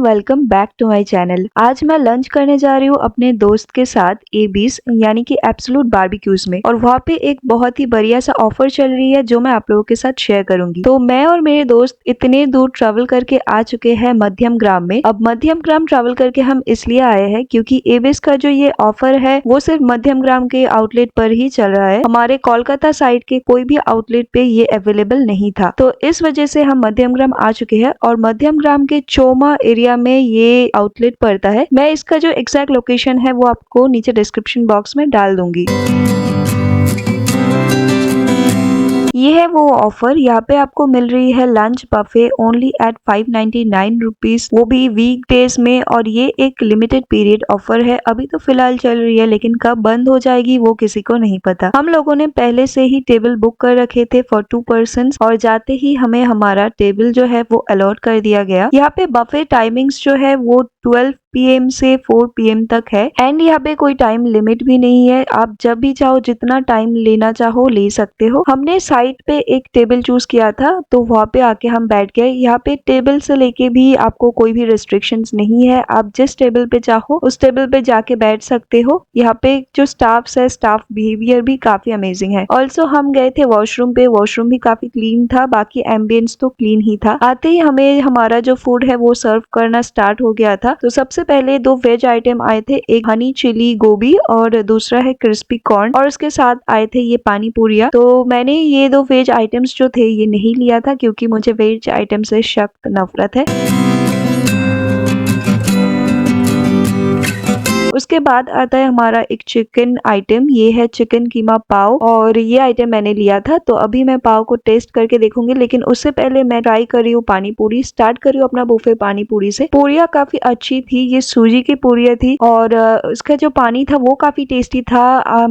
Welcome back to my channel. आज मैं lunch करने जा रही हूँ अपने दोस्त के साथ एबीस यानी कि एब्सोल्यूट बारबेक्यूज में, और वहाँ पे एक बहुत ही बढ़िया सा ऑफर चल रही है जो मैं आप लोगों के साथ शेयर करूंगी। तो मैं और मेरे दोस्त इतने दूर ट्रैवल करके आ चुके हैं मध्यम ग्राम में। अब मध्यम ग्राम ट्रैवल करके हम इसलिए आए हैं क्योंकि एबीस का जो ये ऑफर है वो सिर्फ मध्यम ग्राम के आउटलेट पर ही चल रहा है। हमारे कोलकाता साइड के कोई भी आउटलेट पे ये अवेलेबल नहीं था, तो इस वजह से हम मध्यम ग्राम आ चुके हैं। और मध्यम ग्राम के चोमा एरिया में ये आउटलेट पड़ता है। मैं इसका जो एग्जैक्ट लोकेशन है वो आपको नीचे डिस्क्रिप्शन बॉक्स में डाल दूंगी। ये है वो ऑफर। यहाँ पे आपको मिल रही है lunch buffet only at 599 rupees, वो भी वीक डेज में। और ये एक लिमिटेड पीरियड ऑफर है, अभी तो फिलहाल चल रही है, लेकिन कब बंद हो जाएगी वो किसी को नहीं पता। हम लोगों ने पहले से ही टेबल बुक कर रखे थे फॉर 2 पर्सन्स, और जाते ही हमें हमारा टेबल जो है वो अलॉट कर दिया गया। यहाँ पे बफे टाइमिंग्स जो है वो 12 PM से 4 PM तक है, एंड यहाँ पे कोई टाइम लिमिट भी नहीं है। आप जब भी चाहो जितना टाइम लेना चाहो ले सकते हो। हमने साइड पे एक टेबल चूज किया था, तो वहाँ पे आके हम बैठ गए। यहाँ पे टेबल से लेके भी आपको कोई भी रिस्ट्रिक्शंस नहीं है, आप जिस टेबल पे चाहो उस टेबल पे जाके बैठ सकते हो। यहाँ पे जो स्टाफ्स है, स्टाफ बिहेवियर भी काफी अमेजिंग है। ऑल्सो हम गए थे वॉशरूम पे, वॉशरूम भी काफी क्लीन था, बाकी एम्बियंस तो क्लीन ही था। आते ही हमें हमारा जो फूड है वो सर्व करना स्टार्ट हो गया था। तो सबसे पहले 2 वेज आइटम आए थे, एक हनी चिली गोभी और दूसरा है क्रिस्पी कॉर्न, और उसके साथ आए थे ये पानी पूरिया। तो मैंने ये 2 वेज आइटम्स जो थे ये नहीं लिया था क्योंकि मुझे वेज आइटम से सख्त नफरत है। उसके बाद आता है हमारा एक चिकन आइटम, ये है चिकन कीमा पाव, और ये आइटम मैंने लिया था। तो अभी मैं पाव को टेस्ट करके देखूंगी, लेकिन उससे पहले मैं ट्राई कर रही हूँ पानी पूरी। स्टार्ट कर रही हूँ अपना बुफे पानी पूरी से। पूरियाँ काफी अच्छी थी, ये सूजी की पूरियाँ थी, और उसका जो पानी था वो काफी टेस्टी था।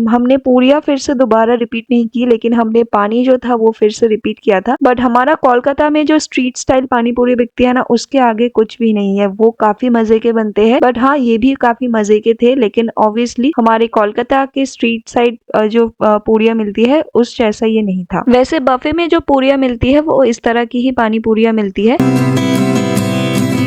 हमने पूरियाँ फिर से दोबारा रिपीट नहीं की, लेकिन हमने पानी जो था वो फिर से रिपीट किया था। बट हमारा कोलकाता में जो स्ट्रीट स्टाइल पानी पूरी बिकती है ना, उसके आगे कुछ भी नहीं है। वो काफी मजे के बनते हैं, बट हाँ ये भी काफी मजे के थे, लेकिन ऑब्वियसली हमारे कोलकाता के स्ट्रीट साइड जो पूरियाँ मिलती है उस जैसा ये नहीं था। वैसे बफे में जो पूरियाँ मिलती है वो इस तरह की ही पानी पूरियाँ मिलती है।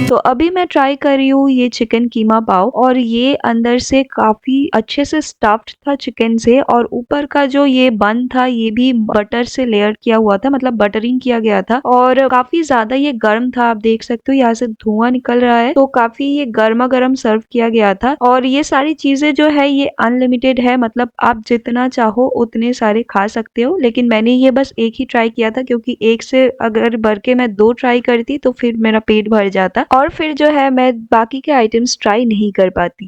तो अभी मैं ट्राई कर रही हूँ ये चिकन कीमा पाव, और ये अंदर से काफी अच्छे से स्टफ्ड था चिकन से, और ऊपर का जो ये बन था ये भी बटर से लेयर किया हुआ था, मतलब बटरिंग किया गया था, और काफी ज्यादा ये गर्म था। आप देख सकते हो यहाँ से धुआं निकल रहा है, तो काफी ये गर्मा गर्म सर्व किया गया था। और ये सारी चीजें जो है ये अनलिमिटेड है, मतलब आप जितना चाहो उतने सारे खा सकते हो। लेकिन मैंने ये बस एक ही ट्राई किया था, क्योंकि एक से अगर भर के मैं 2 ट्राई करती तो फिर मेरा पेट भर जाता, और फिर जो है मैं बाकी के आइटम्स ट्राई नहीं कर पाती।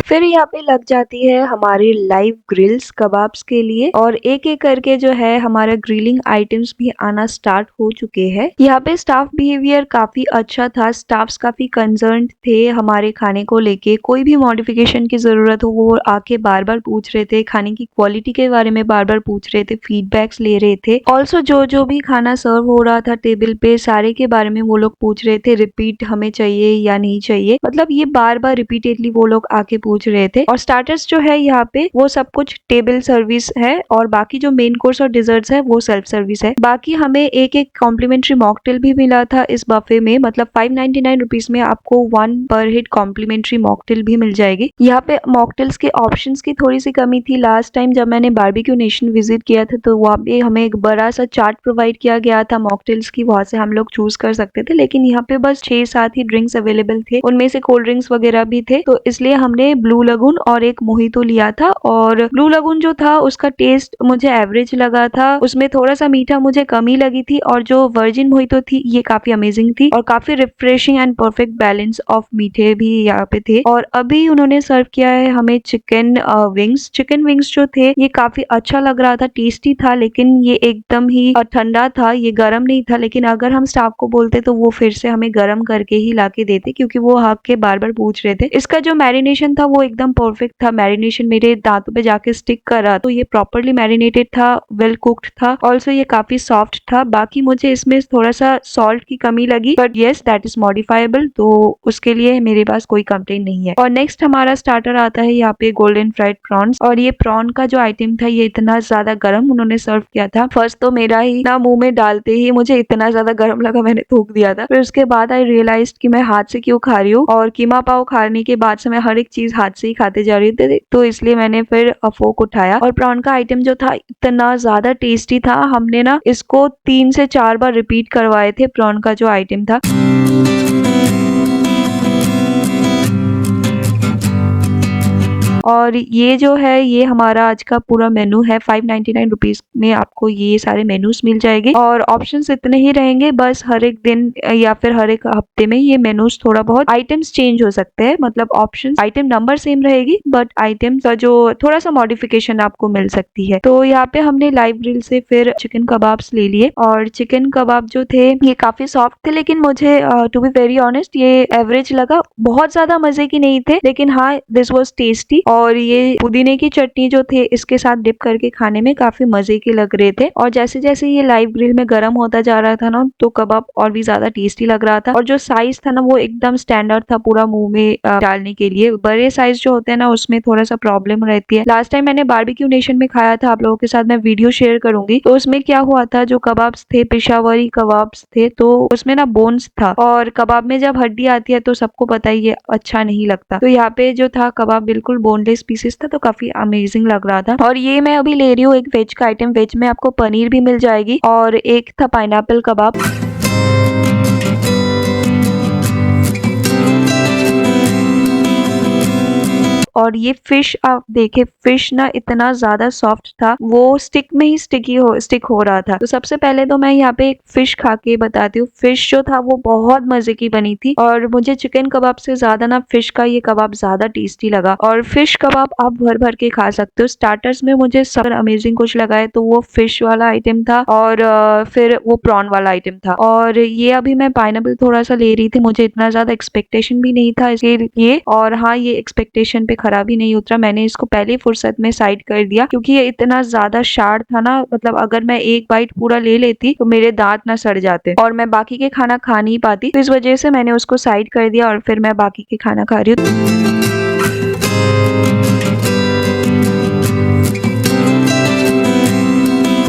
फिर यहाँ पे लग जाती है हमारी लाइव ग्रिल्स कबाब्स के लिए, और एक एक करके जो है हमारा ग्रिलिंग आइटम्स भी आना स्टार्ट हो चुके हैं। यहाँ पे स्टाफ बिहेवियर काफी अच्छा था, स्टाफ्स काफी कंसर्न थे हमारे खाने को लेके। कोई भी मॉडिफिकेशन की जरूरत हो वो आके बार बार पूछ रहे थे, खाने की क्वालिटी के बारे में बार बार पूछ रहे थे, फीडबैक्स ले रहे थे। ऑल्सो जो भी खाना सर्व हो रहा था टेबल पे सारे के बारे में वो लोग पूछ रहे थे, रिपीट हमें चाहिए या नहीं चाहिए, मतलब ये बार बार रिपीटेडली वो लोग आके पूछ रहे थे। और स्टार्टर्स जो है यहाँ पे वो सब कुछ टेबल सर्विस है, और बाकी जो मेन कोर्स और डिजर्ट्स है वो सेल्फ सर्विस है। बाकी हमें एक एक कॉम्प्लीमेंट्री मॉकटेल भी मिला था इस बफे में, मतलब 599 रुपीज में आपको 1 पर हेड कॉम्प्लीमेंट्री मॉकटेल भी मिल जाएगी। यहाँ पे मॉकटेल्स के ऑप्शंस की थोड़ी सी कमी थी। लास्ट टाइम जब मैंने बारबेक्यू नेशन विजिट किया था तो वहाँ पे हमें एक बड़ा सा चार्ट प्रोवाइड किया गया था मॉकटेल्स की, वहां से हम लोग चूज कर सकते थे, लेकिन यहाँ पे बस 6-7 ही ड्रिंक्स अवेलेबल थे, उनमें से कोल्ड ड्रिंक्स वगैरह भी थे। तो इसलिए हमने ब्लू लगून और एक मोहितो लिया था, और ब्लू लगून जो था उसका टेस्ट मुझे एवरेज लगा था, उसमें थोड़ा सा मीठा मुझे कमी लगी थी, और जो वर्जिन मोहितो थी ये काफी अमेजिंग थी, और काफी refreshing and perfect balance of मीठे भी यहाँ पे थे। और अभी उन्होंने सर्व किया है हमें चिकन विंग्स। चिकन विंग्स जो थे ये काफी अच्छा लग रहा था, टेस्टी था, लेकिन ये एकदम ही ठंडा था, ये गर्म नहीं था। लेकिन अगर हम स्टाफ को बोलते तो वो फिर से हमें गर्म करके ही ला के देते, क्योंकि वो आके बार बार पूछ रहे थे। इसका जो मैरिनेशन था वो वो एकदम परफेक्ट था। मैरिनेशन मेरे दांतों पे जाके स्टिक कर रहा, तो ये प्रॉपरली मैरिनेटेड था, वेल कुक्ड था। ऑल्सो ये काफी सॉफ्ट था। बाकी मुझे इसमें थोड़ा सा सॉल्ट की कमी लगी, but yes that is modifiable, तो उसके लिए मेरे पास कोई कंप्लेन नहीं है। और नेक्स्ट हमारा स्टार्टर आता है यहाँ पे गोल्डन फ्राइड प्रॉन्स। और ये प्रॉन का जो आइटम था ये इतना ज्यादा गर्म उन्होंने सर्व किया था। फर्स्ट तो मेरा ही ना मुंह में डालते ही मुझे इतना ज्यादा गर्म लगा, मैंने थूक दिया था। फिर उसके बाद आई रियलाइज कि मैं हाथ से क्यों खा रही हूँ, और कीमा पाव खाने के बाद से मैं हर एक चीज हाथ से ही खाते जा रही थी, तो इसलिए मैंने फिर फोक उठाया। और प्रॉन का आइटम जो था इतना ज्यादा टेस्टी था, हमने ना इसको 3 से 4 बार रिपीट करवाए थे प्रॉन का जो आइटम था। और ये जो है ये हमारा आज का पूरा मेनू है। 599 रुपीज में आपको ये सारे मेनूज मिल जाएंगे, और ऑप्शंस इतने ही रहेंगे। बस हर एक दिन या फिर हर एक हफ्ते में ये मेनूज थोड़ा बहुत आइटम्स चेंज हो सकते हैं, मतलब ऑप्शंस, आइटम नंबर सेम रहेगी बट आइटम का जो थोड़ा सा मॉडिफिकेशन आपको मिल सकती है। तो यहाँ पे हमने लाइव ग्रिल से फिर चिकन कबाब्स ले लिए, और चिकन कबाब जो थे ये काफी सॉफ्ट थे, लेकिन मुझे टू बी वेरी ऑनेस्ट ये एवरेज लगा। बहुत ज्यादा मजे की नहीं थे, लेकिन हाँ दिस वॉज टेस्टी। और ये पुदीने की चटनी जो थे इसके साथ डिप करके खाने में काफी मजे के लग रहे थे। और जैसे जैसे ये लाइव ग्रिल में गर्म होता जा रहा था ना, तो कबाब और भी ज्यादा टेस्टी लग रहा था। और जो साइज था ना वो एकदम स्टैंडर्ड था पूरा मुंह में डालने के लिए। बड़े साइज जो होते हैं ना उसमें थोड़ा सा प्रॉब्लम रहती है। लास्ट टाइम मैंने बारबेक्यू नेशन में खाया था, आप लोगों के साथ मैं वीडियो शेयर करूंगी, तो उसमें क्या हुआ था, जो कबाब्स थे पेशावरी कबाब्स थे, तो उसमें ना बोन्स था, और कबाब में जब हड्डी आती है तो सबको पता ही ये अच्छा नहीं लगता। तो यहाँ पे जो था कबाब बिल्कुल बोनलेस पीसेस था, तो काफी अमेजिंग लग रहा था। और ये मैं अभी ले रही हूँ एक वेज का आइटम। वेज में आपको पनीर भी मिल जाएगी, और एक था पाइनएप्पल कबाब। और ये फिश आप देखे, फिश ना इतना ज्यादा सॉफ्ट था, वो स्टिक में ही स्टिक हो रहा था। तो सबसे पहले तो मैं यहाँ पे एक फिश खा के बताती हूँ। फिश जो था वो बहुत मजे की बनी थी, और मुझे चिकन कबाब से ज्यादा ना फिश का ये कबाब ज्यादा टेस्टी लगा। और फिश कबाब आप भर भर के खा सकते हो। स्टार्टर्स में मुझे सब अमेजिंग कुछ लगा है तो वो फिश वाला आइटम था, और फिर वो प्रॉन वाला आइटम था। और ये अभी मैं पाइनएप्पल थोड़ा सा ले रही थी, मुझे इतना ज्यादा एक्सपेक्टेशन भी नहीं था इसके लिए, और हाँ ये एक्सपेक्टेशन पे खरा भी नहीं उतरा। मैंने इसको पहली फुर्सत में साइड कर दिया, क्योंकि ये इतना ज्यादा शार्प था ना, मतलब अगर मैं एक बाइट पूरा ले लेती तो मेरे दांत ना सड़ जाते और मैं बाकी के खाना खा नहीं पाती। तो इस वजह से मैंने उसको साइड कर दिया, और फिर मैं बाकी के खाना खा रही हूँ।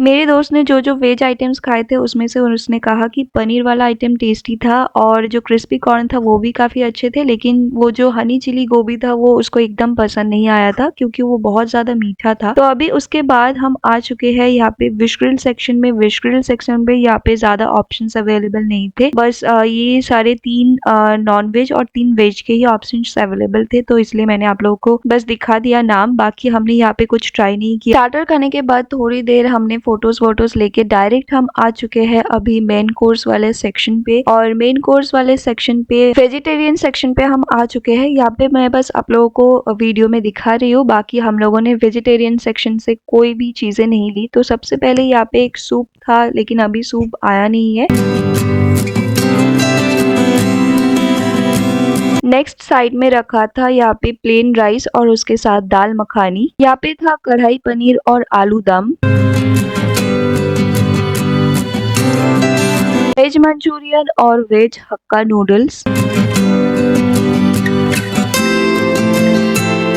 मेरे दोस्त ने जो जो वेज आइटम्स खाए थे उसमें से उसने कहा कि पनीर वाला आइटम टेस्टी था, और जो क्रिस्पी कॉर्न था वो भी काफी अच्छे थे, लेकिन वो जो हनी चिली गोभी था वो उसको एकदम पसंद नहीं आया था, क्योंकि वो बहुत ज्यादा मीठा था। तो अभी उसके बाद हम आ चुके हैं यहाँ पे विश ग्रिल सेक्शन में। विश ग्रिल सेक्शन पे यहाँ पे ज्यादा ऑप्शंस अवेलेबल नहीं थे, बस ये सारे 3 नॉन वेज और 3 वेज के ही ऑप्शंस अवेलेबल थे, तो इसलिए मैंने आप लोगों को बस दिखा दिया नाम। बाकी हमने यहाँ पे कुछ ट्राई नहीं किया। स्टार्टर खाने के बाद थोड़ी देर हमने फोटोज वोटोज लेके डायरेक्ट हम आ चुके हैं अभी मेन कोर्स वाले सेक्शन पे। और मेन कोर्स वाले सेक्शन पे वेजिटेरियन सेक्शन पे हम आ चुके हैं। यहाँ पे मैं बस आप लोगों को वीडियो में दिखा रही हूँ, बाकी हम लोगों ने वेजिटेरियन सेक्शन से कोई भी चीजें नहीं ली। तो सबसे पहले यहाँ पे एक सूप था, लेकिन अभी सूप आया नहीं है। नेक्स्ट साइड में रखा था यहाँ पे प्लेन राइस और उसके साथ दाल मखानी। यहाँ पे था कढ़ाई पनीर और आलू दम, वेज मंचूरियन और वेज हक्का नूडल्स।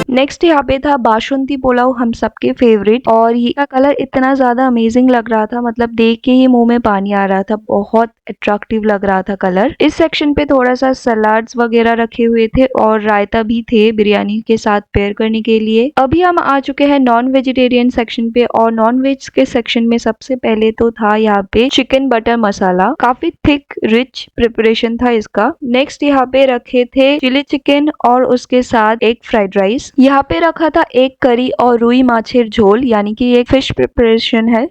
नेक्स्ट यहाँ पे था बासुंदी पुलाव, हम सबके फेवरेट, और ये का कलर इतना ज्यादा अमेजिंग लग रहा था, मतलब देख के ही मुंह में पानी आ रहा था, बहुत अट्रैक्टिव लग रहा था कलर। इस सेक्शन पे थोड़ा सा सलाड्स वगैरह रखे हुए थे, और रायता भी थे बिरयानी के साथ पेयर करने के लिए। अभी हम आ चुके हैं नॉन वेजिटेरियन सेक्शन पे, और नॉन वेज के सेक्शन में सबसे पहले तो था यहाँ पे चिकन बटर मसाला, काफी थिक रिच प्रिपरेशन था इसका। नेक्स्ट यहाँ पे रखे थे चिली चिकन और उसके साथ एक फ्राइड राइस। यहाँ पे रखा था एक करी और रुई माछेर झोल, यानी कि एक फिश प्रिपरेशन है।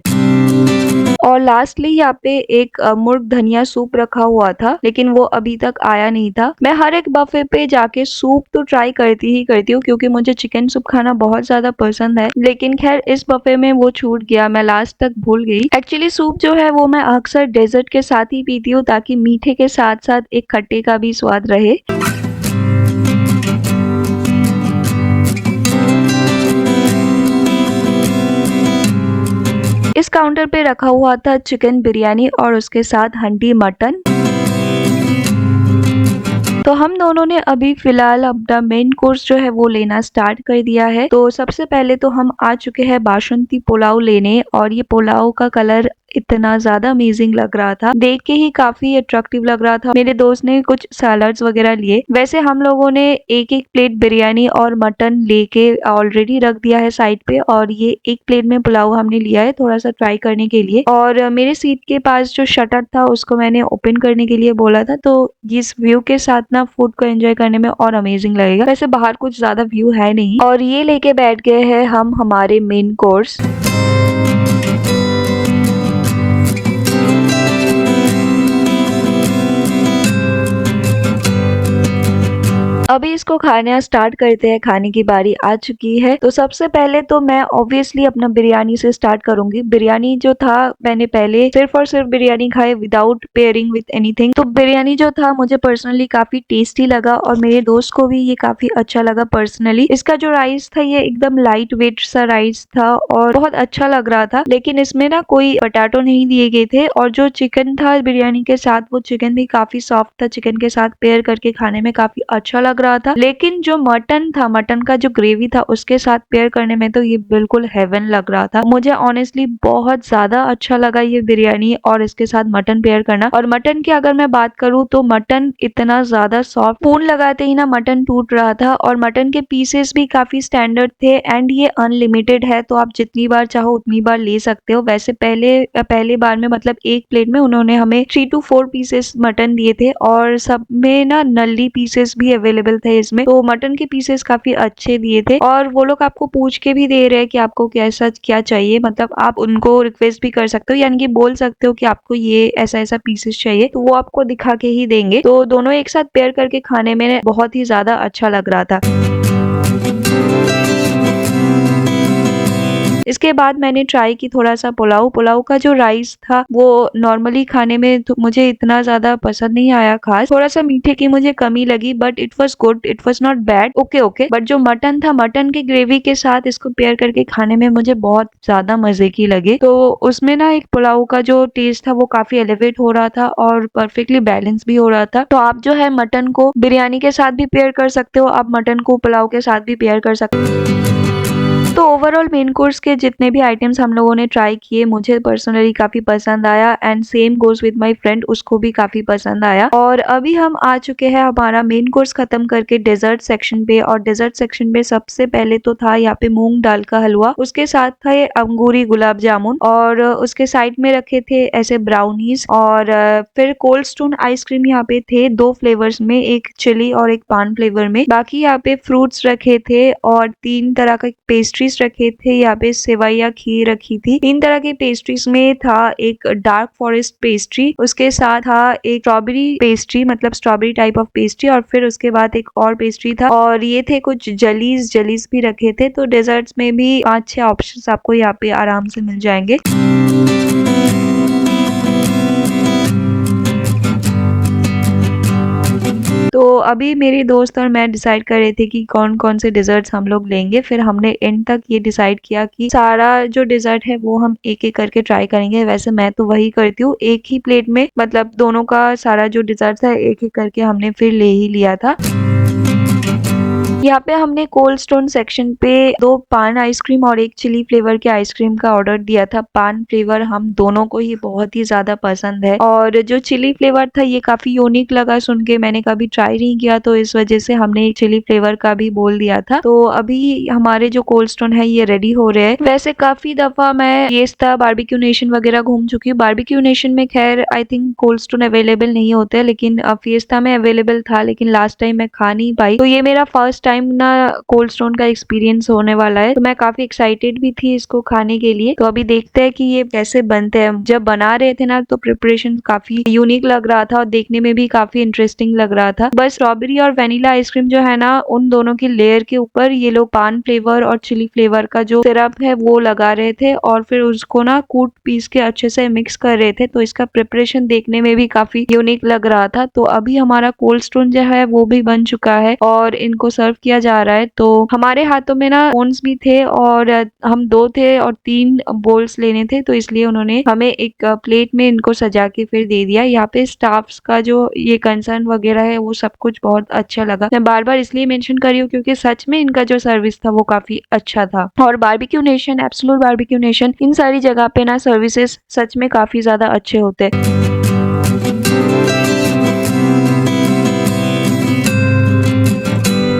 और लास्टली यहाँ पे एक मुर्ग धनिया सूप रखा हुआ था, लेकिन वो अभी तक आया नहीं था। मैं हर एक बफे पे जाके सूप तो ट्राई करती ही करती हूँ, क्योंकि मुझे चिकन सूप खाना बहुत ज्यादा पसंद है, लेकिन खैर इस बफे में वो छूट गया, मैं लास्ट तक भूल गई। एक्चुअली सूप जो है वो मैं अक्सर डेजर्ट के साथ ही पीती हूँ, ताकि मीठे के साथ साथ एक खट्टे का भी स्वाद रहे। इस काउंटर पे रखा हुआ था चिकन बिरयानी और उसके साथ हंडी मटन। तो हम दोनों ने अभी फिलहाल अपना मेन कोर्स जो है वो लेना स्टार्ट कर दिया है। तो सबसे पहले तो हम आ चुके हैं बासमती पुलाव लेने, और ये पुलाव का कलर इतना ज्यादा अमेजिंग लग रहा था, देख के ही काफी अट्रैक्टिव लग रहा था। मेरे दोस्त ने कुछ सैलड्स वगैरह लिए। वैसे हम लोगों ने एक एक प्लेट बिरयानी और मटन लेके ऑलरेडी रख दिया है साइड पे, और ये एक प्लेट में पुलाव हमने लिया है थोड़ा सा ट्राई करने के लिए। और मेरे सीट के पास जो शटर था उसको मैंने ओपन करने के लिए बोला था, तो इस व्यू के साथ ना फूड को एंजॉय करने में और अमेजिंग लगेगा। वैसे बाहर कुछ ज्यादा व्यू है नहीं, और ये लेके बैठ गए हैं हम हमारे मेन कोर्स। अभी इसको खाना स्टार्ट करते हैं, खाने की बारी आ चुकी है। तो सबसे पहले तो मैं ऑब्वियसली अपना बिरयानी से स्टार्ट करूंगी। बिरयानी जो था मैंने पहले सिर्फ और सिर्फ बिरयानी खाए विदाउट पेयरिंग विथ एनीथिंग। तो बिरयानी जो था मुझे पर्सनली काफी टेस्टी लगा, और मेरे दोस्त को भी ये काफी अच्छा लगा पर्सनली। इसका जो राइस था ये एकदम लाइट वेट सा राइस था और बहुत अच्छा लग रहा था, लेकिन इसमें ना कोई पोटैटो नहीं दिए गए थे। और जो चिकन था बिरयानी के साथ, वो चिकन भी काफी सॉफ्ट था, चिकन के साथ पेयर करके खाने में काफी अच्छा लग रहा था। लेकिन जो मटन था, मटन का जो ग्रेवी था उसके साथ पेयर करने में तो ये बिल्कुल हेवन लग रहा था। मुझे ऑनेस्टली बहुत ज्यादा अच्छा लगा ये बिरयानी और इसके साथ मटन पेयर करना। और मटन की अगर मैं बात करूं तो मटन इतना ज्यादा सॉफ्ट, स्पून लगाते ही ना मटन टूट रहा था, और मटन के पीसेस भी काफी स्टैंडर्ड थे। एंड ये अनलिमिटेड है, तो आप जितनी बार चाहो उतनी बार ले सकते हो। वैसे पहले बार में मतलब एक प्लेट में उन्होंने हमें 3 to 4 पीसेस मटन दिए थे, और सब में ना नल्ली पीसेस भी अवेलेबल थे इसमें। तो मटन के पीसेस काफी अच्छे दिए थे, और वो लोग आपको पूछ के भी दे रहे हैं कि आपको कैसा क्या चाहिए। मतलब आप उनको रिक्वेस्ट भी कर सकते हो, यानी कि बोल सकते हो कि आपको ये ऐसा ऐसा पीसेस चाहिए, तो वो आपको दिखा के ही देंगे। तो दोनों एक साथ पेयर करके खाने में बहुत ही ज्यादा अच्छा लग रहा था। इसके बाद मैंने ट्राई की थोड़ा सा पुलाव। पुलाव का जो राइस था वो नॉर्मली खाने में तो मुझे इतना ज्यादा पसंद नहीं आया खास, थोड़ा सा मीठे की मुझे कमी लगी, but it was good, it was not bad, okay okay. But जो मटन था, मटन की ग्रेवी के साथ इसको पेयर करके खाने में मुझे बहुत ज्यादा मजे की लगे। तो उसमें ना एक पुलाव का जो टेस्ट था वो काफी एलिवेट हो रहा था और परफेक्टली बैलेंस भी हो रहा था। तो आप जो है मटन को बिरयानी के साथ भी पेयर कर सकते हो, आप मटन को पुलाव के साथ भी पेयर कर सकते हो। तो ओवरऑल मेन कोर्स के जितने भी आइटम्स हम लोगों ने ट्राई किए मुझे पर्सनली काफी पसंद आया, and same goes with my friend, उसको भी काफी पसंद आया। और अभी हम आ चुके हैं हमारा मेन कोर्स खत्म करके डेजर्ट सेक्शन पे। और डेजर्ट सेक्शन पे सबसे पहले तो था यहाँ पे मूंग दाल का हलवा, उसके साथ था ये अंगूरी गुलाब जामुन, और उसके साइड में रखे थे ऐसे ब्राउनीज, और फिर कोल्ड स्टोन आइसक्रीम यहाँ पे थे 2 फ्लेवर्स में, एक चिली और एक पान फ्लेवर में। बाकी यहाँ पे फ्रूट्स रखे थे, और 3 तरह का पेस्ट्रीज रखे थे। यहाँ पे सेवैया खीर रखी थी। 3 तरह की पेस्ट्रीज में था एक डार्क फॉरेस्ट पेस्ट्री, उसके साथ था एक स्ट्रॉबेरी पेस्ट्री, मतलब स्ट्रॉबेरी टाइप ऑफ पेस्ट्री, और फिर उसके बाद एक और पेस्ट्री था, और ये थे कुछ जलीज भी रखे थे। तो डेजर्ट्स में भी 5-6 ऑप्शंस आपको यहाँ पे आराम से मिल जाएंगे। तो अभी मेरी दोस्त और मैं डिसाइड कर रहे थे कि कौन कौन से डिजर्ट्स हम लोग लेंगे। फिर हमने एंड तक ये डिसाइड किया कि सारा जो डिजर्ट है वो हम एक एक करके ट्राई करेंगे। वैसे मैं तो वही करती हूँ, एक ही प्लेट में मतलब दोनों का सारा जो डिजर्ट है एक एक करके हमने फिर ले ही लिया था। यहाँ पे हमने कोल्ड स्टोन सेक्शन पे 2 पान आइसक्रीम और एक चिली फ्लेवर के आइसक्रीम का ऑर्डर दिया था। पान फ्लेवर हम दोनों को ही बहुत ही ज्यादा पसंद है, और जो चिली फ्लेवर था ये काफी यूनिक लगा सुन के, मैंने कभी ट्राई नहीं किया, तो इस वजह से हमने एक चिली फ्लेवर का भी बोल दिया था। तो अभी हमारे जो कोल्ड स्टोन है ये रेडी हो रहे हैं। वैसे काफी दफा मैं फिएस्टा बारबेक्यू नेशन वगैरह घूम चुकी हूँ। बारबेक्यू नेशन में खैर I think cold stone available नहीं होते, लेकिन फिएस्टा में अवेलेबल था, लेकिन लास्ट टाइम मैं खा नहीं पाई। तो ये मेरा फर्स्ट टाइम ना कोल्ड स्टोन का एक्सपीरियंस होने वाला है, तो मैं काफी एक्साइटेड भी थी इसको खाने के लिए। तो अभी देखते हैं कि ये कैसे बनते हैं। जब बना रहे थे ना तो प्रिपरेशन काफी यूनिक लग रहा था और देखने में भी काफी इंटरेस्टिंग लग रहा था। बस स्ट्रॉबेरी और वेनिला आइसक्रीम जो है ना, उन दोनों की लेयर के ऊपर ये लोग पान फ्लेवर और चिली फ्लेवर का जो सिरप है वो लगा रहे थे, और फिर उसको ना कूट पीस के अच्छे से मिक्स कर रहे थे। तो इसका प्रिपरेशन देखने में भी काफी यूनिक लग रहा था। तो अभी हमारा कोल्ड स्टोन जो है वो भी बन चुका है, और इनको सर्व किया जा रहा है। तो हमारे हाथों में ना फोन्स भी थे और हम 2 थे और 3 बोल्स लेने थे, तो इसलिए उन्होंने हमें एक प्लेट में इनको सजा के फिर दे दिया। यहाँ पे स्टाफ्स का जो ये कंसर्न वगैरह है वो सब कुछ बहुत अच्छा लगा। मैं बार-बार इसलिए मेंशन कर रही हूँ क्योंकि सच में इनका जो सर्विस था वो काफ़ी अच्छा था। और Barbeque Nation, absolute Barbeque Nation, इन सारी जगह पे ना सर्विसेज़ सच में काफ़ी ज़्यादा अच्छे होते हैं।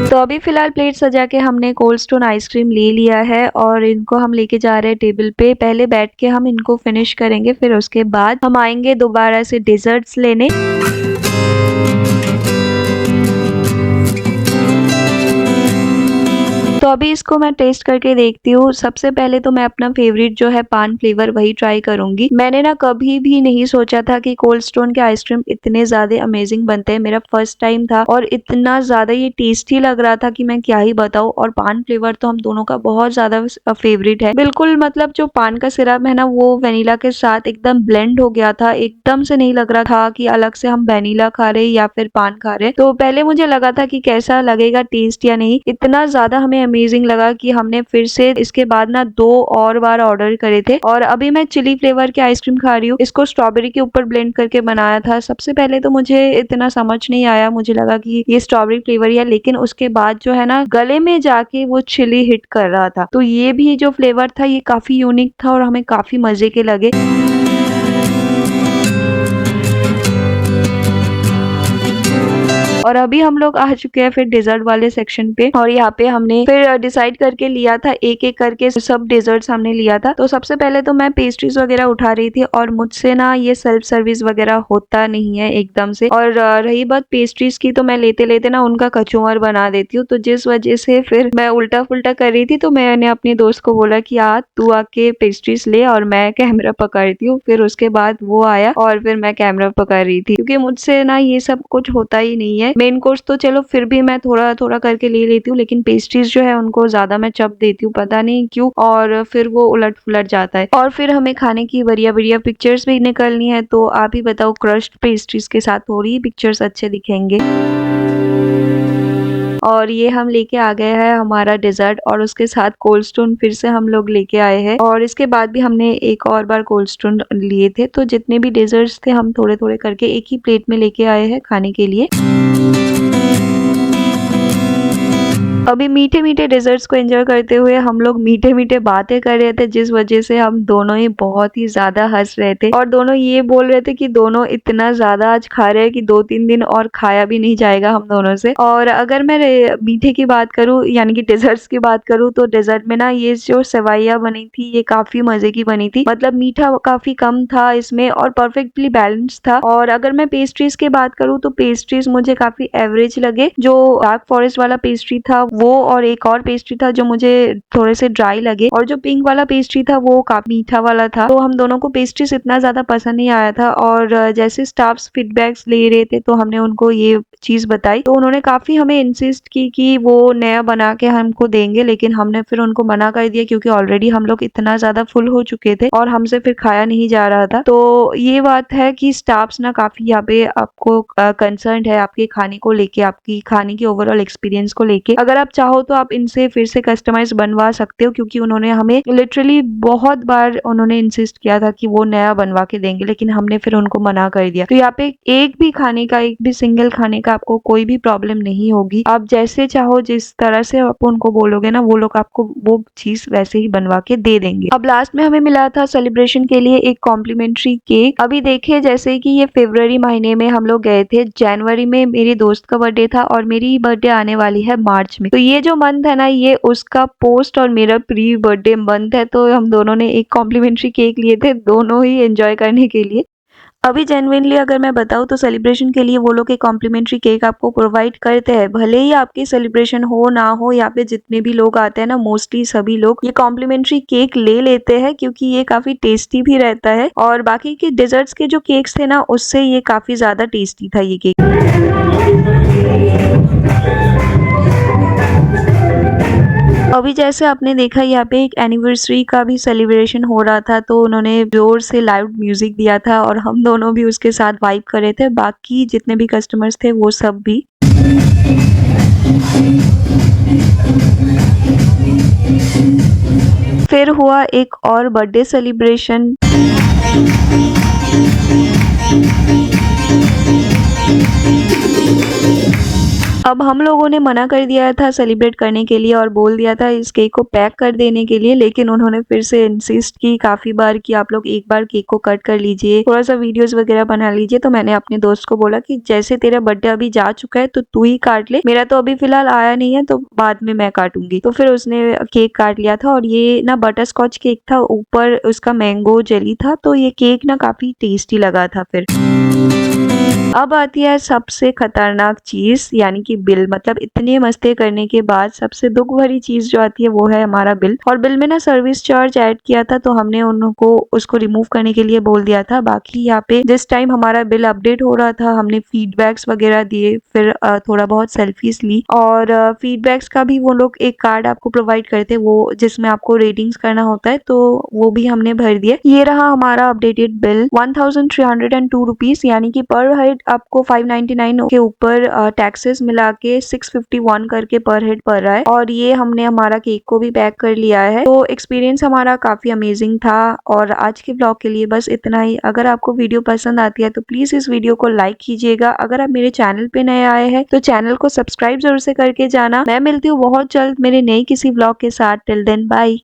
तो अभी फ़िलहाल प्लेट सजा के हमने कोल्ड स्टोन आइसक्रीम ले लिया है और इनको हम लेके जा रहे हैं टेबल पे। पहले बैठ के हम इनको फिनिश करेंगे, फिर उसके बाद हम आएँगे दोबारा से डेज़र्ट्स लेने। तो अभी इसको मैं टेस्ट करके देखती हूँ। सबसे पहले तो मैं अपना फेवरेट जो है पान फ्लेवर वही ट्राई करूँगी। मैंने ना कभी भी नहीं सोचा था कि कोल्ड स्टोन के आइसक्रीम इतने ज़्यादा अमेजिंग बनते हैं। मेरा फर्स्ट टाइम था और इतना ज़्यादा ये टेस्टी लग रहा था कि मैं क्या ही बताऊँ। और पान फ्लेवर तो हम दोनों का बहुत ज़्यादा फेवरेट है। बिल्कुल मतलब जो पान का सिरप है ना वो वेनिला के साथ एकदम ब्लेंड हो गया था। एकदम से नहीं लग रहा था कि अलग से हम वेनिला खा रहे या फिर पान खा रहे। तो पहले मुझे लगा था कि कैसा लगेगा टेस्ट या नहीं। इतना ज़्यादा हमें अमेजिंग लगा कि हमने फिर से इसके बाद ना 2 और बार ऑर्डर करे थे। और अभी मैं चिली फ्लेवर के आइसक्रीम खा रही हूँ। इसको स्ट्रॉबेरी के ऊपर ब्लेंड करके बनाया था। सबसे पहले तो मुझे इतना समझ नहीं आया, मुझे लगा कि ये स्ट्रॉबेरी फ्लेवर ही है, लेकिन उसके बाद जो है ना गले में जाके वो चिली हिट कर रहा था। तो ये भी जो फ्लेवर था ये काफी यूनिक था और हमें काफी मजे के लगे। और अभी हम लोग आ चुके हैं फिर डेजर्ट वाले सेक्शन पे और यहाँ पे हमने फिर डिसाइड करके लिया था, एक एक करके सब डेजर्ट्स हमने लिया था। तो सबसे पहले तो मैं पेस्ट्रीज वगैरह उठा रही थी और मुझसे ना ये सेल्फ सर्विस वगैरह होता नहीं है एकदम से। और रही बात पेस्ट्रीज की, तो मैं लेते लेते ना उनका कचूमर बना देती हूँ। तो जिस वजह से फिर मैं उल्टा फुल्टा कर रही थी, तो मैंने अपनी दोस्त को बोला कि आ तू आके पेस्ट्रीज ले और मैं कैमरा पकड़ती हूँ। फिर उसके बाद वो आया और फिर मैं कैमरा पकड़ रही थी, क्योंकि मुझसे ना ये सब कुछ होता ही नहीं है। मेन कोर्स तो चलो फिर भी मैं थोड़ा थोड़ा करके ले लेती हूँ, लेकिन पेस्ट्रीज जो है उनको ज्यादा मैं चप देती हूँ, पता नहीं क्यों, और फिर वो उलट फुलट जाता है। और फिर हमें खाने की बढ़िया बढ़िया पिक्चर्स भी निकलनी है। तो आप ही बताओ, क्रश्ड पेस्ट्रीज के साथ थोड़ी पिक्चर्स अच्छे दिखेंगे। और ये हम लेके आ गए हैं हमारा डेजर्ट और उसके साथ कोल्ड स्टोन फिर से हम लोग लेके आए हैं। और इसके बाद भी हमने एक और बार कोल्ड स्टोन लिए थे। तो जितने भी डेजर्ट्स थे हम थोड़े थोड़े करके एक ही प्लेट में लेके आए हैं खाने के लिए। अभी मीठे मीठे डेजर्ट्स को एंजॉय करते हुए हम लोग मीठे मीठे बातें कर रहे थे, जिस वजह से हम दोनों ही बहुत ही ज्यादा हंस रहे थे। और दोनों ये बोल रहे थे कि दोनों इतना ज्यादा आज खा रहे हैं कि 2-3 दिन और खाया भी नहीं जाएगा हम दोनों से। और अगर मैं मीठे की बात करूँ, यानी कि डेजर्ट्स की बात करूँ, तो डेजर्ट में ना ये जो सेवैया बनी थी ये काफी मजे की बनी थी। मतलब मीठा काफी कम था इसमें और परफेक्टली बैलेंस था। और अगर मैं पेस्ट्रीज की बात करूँ तो पेस्ट्रीज मुझे काफी एवरेज लगे। जो डार्क फॉरेस्ट वाला पेस्ट्री था वो, और एक और पेस्ट्री था जो मुझे थोड़े से ड्राई लगे, और जो पिंक वाला पेस्ट्री था वो काफी मीठा वाला था। तो हम दोनों को पेस्ट्रीज इतना ज्यादा पसंद नहीं आया था। और जैसे स्टाफ्स फीडबैक्स ले रहे थे तो हमने उनको ये चीज बताई, तो उन्होंने काफी हमें इंसिस्ट की कि वो नया बना के हमको देंगे, लेकिन हमने फिर उनको मना कर दिया क्योंकि ऑलरेडी हम लोग इतना ज्यादा फुल हो चुके थे और हमसे फिर खाया नहीं जा रहा था। तो ये बात है कि स्टाफ्स ना काफी यहाँ पे आपको कंसर्न है आपके खाने को लेके, आपकी खाने की ओवरऑल एक्सपीरियंस को लेके। अगर आप चाहो तो आप इनसे फिर से कस्टमाइज बनवा सकते हो, क्योंकि उन्होंने हमें लिटरली बहुत बार उन्होंने इंसिस्ट किया था कि वो नया बनवा के देंगे, लेकिन हमने फिर उनको मना कर दिया। तो यहाँ पे एक भी खाने का, एक भी सिंगल खाने का आपको कोई भी प्रॉब्लम नहीं होगी। आप जैसे चाहो, जिस तरह से आप उनको बोलोगे ना, वो लोग आपको वो चीज वैसे ही बनवा के दे देंगे। अब लास्ट में हमें मिला था सेलिब्रेशन के लिए एक कॉम्प्लीमेंट्री केक। अभी देखिए, जैसे कि ये फरवरी महीने में हम लोग गए थे, जनवरी में मेरी दोस्त का बर्थडे था और मेरी बर्थडे आने वाली है मार्च में। तो ये जो मंथ है ना, ये उसका पोस्ट और मेरा प्री बर्थडे मंथ है। तो हम दोनों ने एक कॉम्प्लीमेंट्री केक लिए थे, दोनों ही एंजॉय करने के लिए। अभी जेन्युइनली अगर मैं बताऊं तो सेलिब्रेशन के लिए वो लोग एक कॉम्प्लीमेंट्री केक आपको प्रोवाइड करते हैं। भले ही आपकी सेलिब्रेशन हो ना हो, यहाँ पे जितने भी लोग आते हैं ना, मोस्टली सभी लोग ये कॉम्प्लीमेंट्री केक ले लेते हैं, क्योंकि ये काफी टेस्टी भी रहता है। और बाकी के डेजर्ट्स के जो केक्स थे ना, उससे ये काफी ज्यादा टेस्टी था ये केक। अभी जैसे आपने देखा, यहाँ पे एक एनिवर्सरी का भी सेलिब्रेशन हो रहा था, तो उन्होंने जोर से लाउड म्यूजिक दिया था और हम दोनों भी उसके साथ वाइब कर रहे थे। बाकी जितने भी कस्टमर्स थे वो सब भी। फिर हुआ एक और बर्थडे सेलिब्रेशन। अब हम लोगों ने मना कर दिया था सेलिब्रेट करने के लिए और बोल दिया था इस केक को पैक कर देने के लिए, लेकिन उन्होंने फिर से इंसिस्ट की काफ़ी बार कि आप लोग एक बार केक को कट कर लीजिए, थोड़ा-सा वीडियोस वगैरह बना लीजिए। तो मैंने अपने दोस्त को बोला कि जैसे तेरा बर्थडे अभी जा चुका है तो तू ही काट ले, मेरा तो अभी फ़िलहाल आया नहीं है तो बाद में मैं काटूँगी। तो फिर उसने केक काट लिया था और ये ना बटरस्कॉच केक था, ऊपर उसका मैंगो जेली था, तो ये केक ना काफ़ी टेस्टी लगा था फिर। अब आती है सबसे खतरनाक चीज़ यानी कि बिल। मतलब इतने मस्ती करने के बाद सबसे दुख भरी चीज़ जो आती है वो है हमारा बिल। और बिल में ना सर्विस चार्ज ऐड किया था तो हमने उनको उसको रिमूव करने के लिए बोल दिया था। बाकी यहाँ पे जिस टाइम हमारा बिल अपडेट हो रहा था हमने फीडबैक्स वगैरह दिए, फिर थोड़ा बहुत सेल्फीज ली और फीडबैक्स का भी वो लोग एक कार्ड आपको प्रोवाइड करते हैं वो जिसमें आपको रेटिंग्स करना होता है, तो वो भी हमने भर दिए। ये रहा हमारा अपडेटेड बिल 1302 रुपीज यानी कि पर हेड आपको 599 के ऊपर टैक्सेस मिला के 651 करके पर हेड पड़ रहा है। और ये हमने हमारा केक को भी पैक कर लिया है। तो एक्सपीरियंस हमारा काफी अमेजिंग था। और आज के ब्लॉग के लिए बस इतना ही। अगर आपको वीडियो पसंद आती है तो प्लीज इस वीडियो को लाइक कीजिएगा। अगर आप मेरे चैनल पे नए आए हैं तो चैनल को सब्सक्राइब जरूर से करके जाना। मैं मिलती हूँ बहुत जल्द मेरे नए किसी ब्लॉग के साथ। Till then bye.